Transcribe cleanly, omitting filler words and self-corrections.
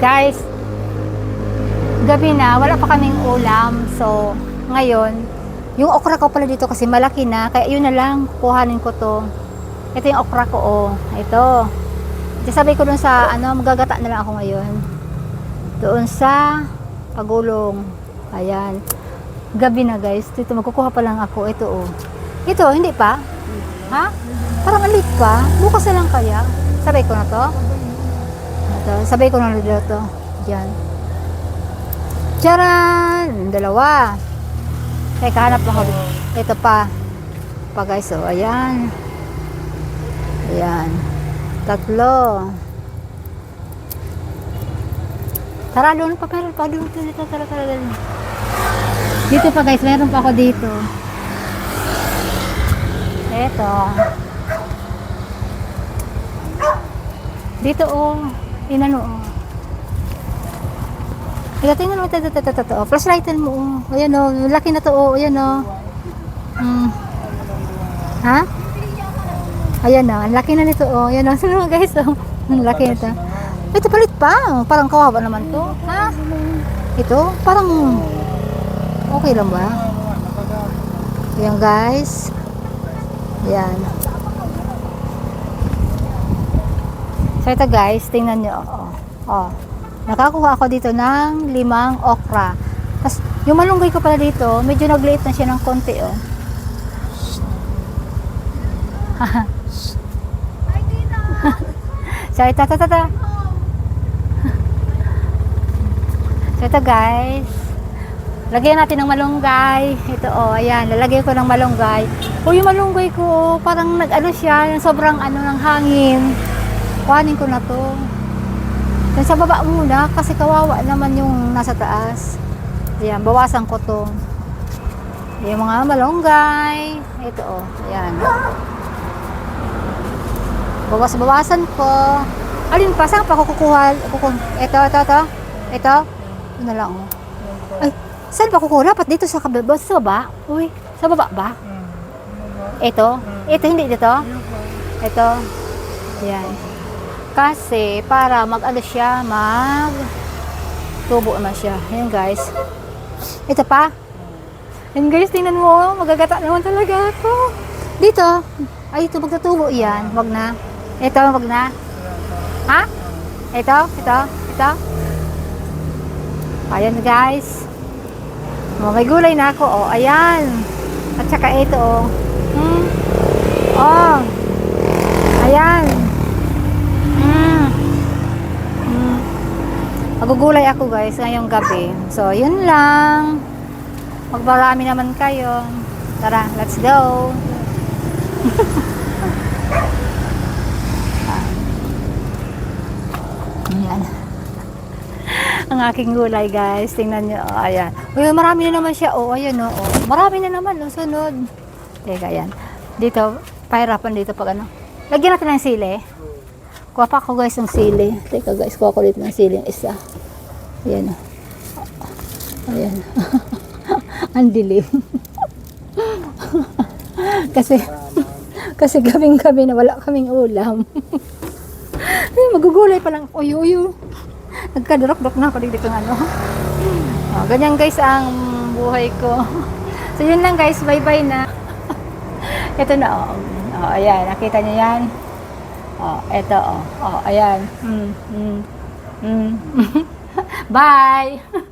Guys, gabi na, wala pa kaming ulam. So, ngayon, yung okra ko pala dito kasi malaki na. Kaya yun na lang, kuhanin ko to. Ito yung okra ko, oh. Ito. Sabi ko dun sa, magagata na lang ako ngayon. Doon sa pagulong. Ayan. Gabi na, guys. Dito, magkukuha pa lang ako. Ito, oh. Ito, hindi pa? Ha? Parang alit pa. Bukas na lang kaya. Sabay ko na to. Ito, sabay ko na dito. Diyan. Charan! Dalawa. Teka, hanap ako. Ito pa. Pa guys, oh. Ayan. Ayan. Tatlo. Tara, doon pa. Meron pa. Doon. Dito, tara. Dito pa guys. Meron pa ako dito. Ito. Dito, oh. Inano, oh. Ito, tingnan mo, ito. Flashlightan mo, oh. Ayan, oh. Laki na to, oh. Ayan, oh. Ha? Ayan, oh. Ang laki na nito, oh. Ayan, oh. Sino guys, oh. Ang laki nito. Ito, palit pa. Parang kawawa naman to. Ha? Ito, parang okay lang ba? Ayan, guys. Ayan. So, ito guys, tingnan nyo. Oh. Nakakuha ako dito ng 5 okra. Tapos, yung malunggay ko pala dito, medyo nagliit na siya ng konti, oh. So, ito. So, ito guys. Lagyan natin ng malunggay. Ito, oh, ayan. Lalagyan ko ng malunggay. Oh, yung malunggay ko, parang nag-ano siya, sobrang ng hangin. Kuhanin ko na to. Then sa baba muna kasi kawawa naman yung nasa taas. Ayan, bawasan ko to. Yung mga malunggay. Ito, oh. Ayan. Bawasan ko. Alin pa? Saan pa ako kukuha? Ito. Ito na lang, oh. Ay, saan pa kukuha? Dapat dito sa kababa. Sa baba? Uy, sa baba ba? Ito? Ito, hindi dito? Ito. Ayan. Kasi para siya, tubo na siya. Ayan guys. Ito pa. Ayan guys, tingnan mo. Magagata naman talaga ako. Dito. Ay, ito magtutubo yan. Wag na. Ito, wag na. Ha? Ito. Ayan guys. May gulay na ako. Oh, ayan. At saka ito. Oh. Oh. Ayan. Magugulay ako guys ngayong gabi. So, yun lang. Magbarami naman kayo. Tara, let's go. Ayan. Ang aking gulay guys. Tingnan nyo. Oh, ayan. Uy, marami na naman siya. Oh, ayan oh. Marami na naman. Oh, sunod. Teka, ayan. Dito, pahirapan dito pag ano. Lagyan natin ng sili. Kuha pa ako guys ng sili. Teka guys, kuha ko dito ng sili yung isa. Ayan. Ayan. Ang dilim. kasi gabing-gabi na wala kaming ulam. Ay, magugulay pa lang. Uy. Nagkadarok-dok na ako dito ng ano. Oh, ganyan guys ang buhay ko. So yun lang guys, bye-bye na. Ito na oh. Oh, ayan, nakita niyo yan. Oh, eto, oh. Oh, ayan. Bye!